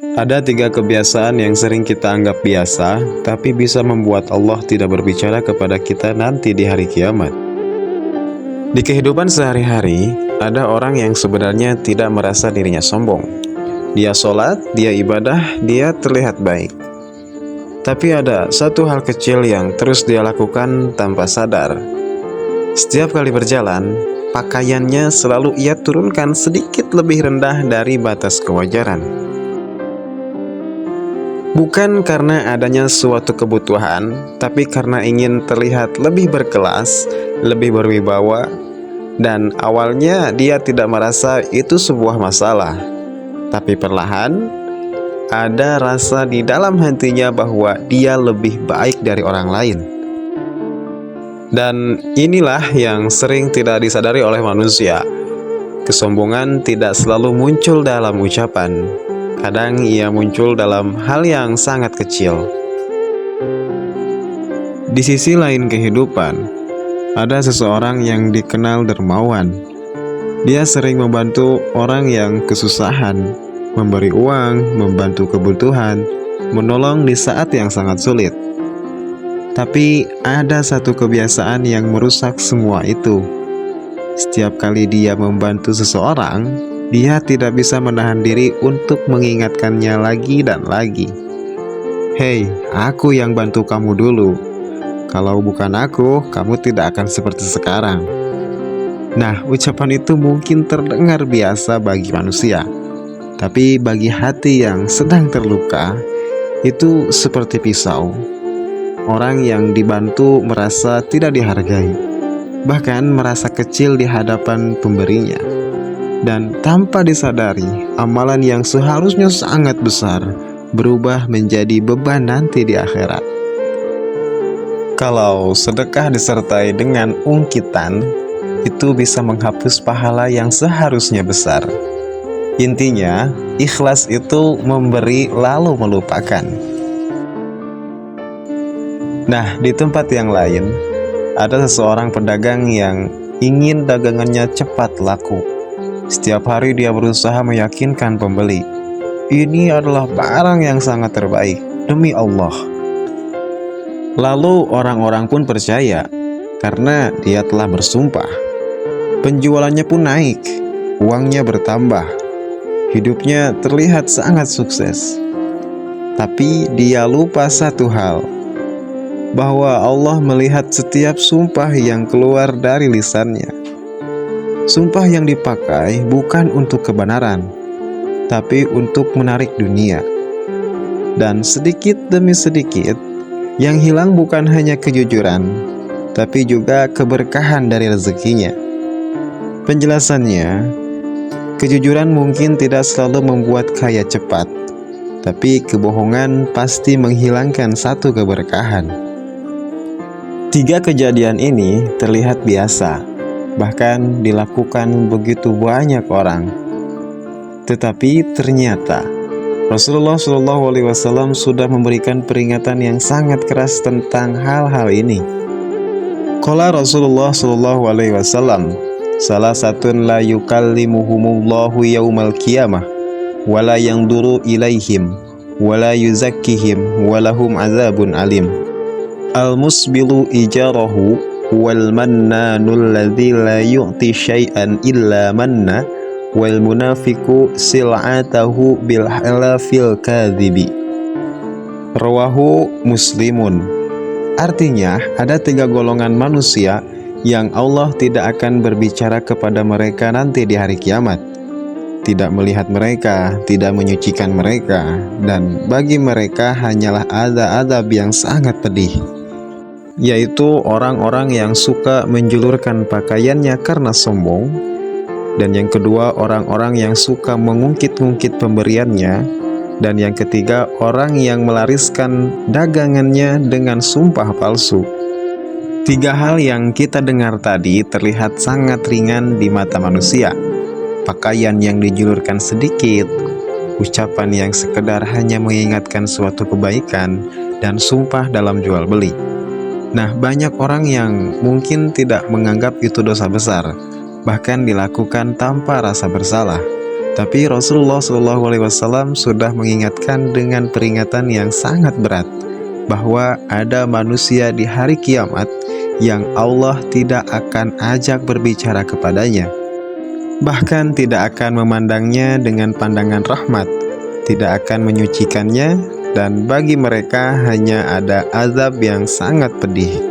Ada tiga kebiasaan yang sering kita anggap biasa, tapi bisa membuat Allah tidak berbicara kepada kita nanti di hari kiamat. Di kehidupan sehari-hari, ada orang yang sebenarnya tidak merasa dirinya sombong. Dia sholat, dia ibadah, dia terlihat baik. Tapi ada satu hal kecil yang terus dia lakukan tanpa sadar. Setiap kali berjalan, pakaiannya selalu ia turunkan sedikit lebih rendah dari batas kewajaran. Bukan karena adanya suatu kebutuhan, tapi karena ingin terlihat lebih berkelas, lebih berwibawa, dan awalnya dia tidak merasa itu sebuah masalah. Tapi perlahan, ada rasa di dalam hatinya bahwa dia lebih baik dari orang lain. Dan inilah yang sering tidak disadari oleh manusia. Kesombongan tidak selalu muncul dalam ucapan. Kadang ia muncul dalam hal yang sangat kecil. Di sisi lain kehidupan, ada seseorang yang dikenal dermawan. Dia sering membantu orang yang kesusahan, memberi uang, membantu kebutuhan, menolong di saat yang sangat sulit. Tapi ada satu kebiasaan yang merusak semua itu. Setiap kali dia membantu seseorang, dia tidak bisa menahan diri untuk mengingatkannya lagi dan lagi. Hei, aku yang bantu kamu dulu. Kalau bukan aku, kamu tidak akan seperti sekarang. Nah, ucapan itu mungkin terdengar biasa bagi manusia. Tapi bagi hati yang sedang terluka, itu seperti pisau. Orang yang dibantu merasa tidak dihargai, bahkan merasa kecil di hadapan pemberinya. Dan tanpa disadari, amalan yang seharusnya sangat besar berubah menjadi beban nanti di akhirat. Kalau sedekah disertai dengan ungkitan, itu bisa menghapus pahala yang seharusnya besar. Intinya, ikhlas itu memberi lalu melupakan. Nah, di tempat yang lain, ada seseorang pedagang yang ingin dagangannya cepat laku. Setiap hari dia berusaha meyakinkan pembeli, ini adalah barang yang sangat terbaik, demi Allah. Lalu orang-orang pun percaya, karena dia telah bersumpah. Penjualannya pun naik, uangnya bertambah, hidupnya terlihat sangat sukses. Tapi dia lupa satu hal, bahwa Allah melihat setiap sumpah yang keluar dari lisannya. Sumpah yang dipakai bukan untuk kebenaran, tapi untuk menarik dunia. Dan sedikit demi sedikit, yang hilang bukan hanya kejujuran, tapi juga keberkahan dari rezekinya. Penjelasannya, kejujuran mungkin tidak selalu membuat kaya cepat, tapi kebohongan pasti menghilangkan satu keberkahan. Tiga kejadian ini terlihat biasa, bahkan dilakukan begitu banyak orang. Tetapi ternyata Rasulullah SAW sudah memberikan peringatan yang sangat keras tentang hal-hal ini. Qala Rasulullah SAW, salah satun la yukallimuhumullahu yaumal qiyamah wala yanduru ilaihim wala yuzakkihim walahum azabun alim. Al-musbilu ijarahu wal mannanul ladzi la yu'ti syai'an illa manna wal munafiqu sil'atahu bil halafil kadhibi. Rawahu Muslimun. Artinya, ada tiga golongan manusia yang Allah tidak akan berbicara kepada mereka nanti di hari kiamat. Tidak melihat mereka, tidak menyucikan mereka, dan bagi mereka hanyalah azab yang sangat pedih, yaitu orang-orang yang suka menjulurkan pakaiannya karena sombong, dan yang kedua orang-orang yang suka mengungkit-ungkit pemberiannya, dan yang ketiga orang yang melariskan dagangannya dengan sumpah palsu. Tiga hal yang kita dengar tadi terlihat sangat ringan di mata manusia. Pakaian yang dijulurkan sedikit, ucapan yang sekedar hanya mengingatkan suatu kebaikan, dan sumpah dalam jual beli. Nah, banyak orang yang mungkin tidak menganggap itu dosa besar, bahkan dilakukan tanpa rasa bersalah. Tapi Rasulullah SAW sudah mengingatkan dengan peringatan yang sangat berat bahwa ada manusia di hari kiamat yang Allah tidak akan ajak berbicara kepadanya, bahkan tidak akan memandangnya dengan pandangan rahmat, tidak akan menyucikannya, dan bagi mereka hanya ada azab yang sangat pedih.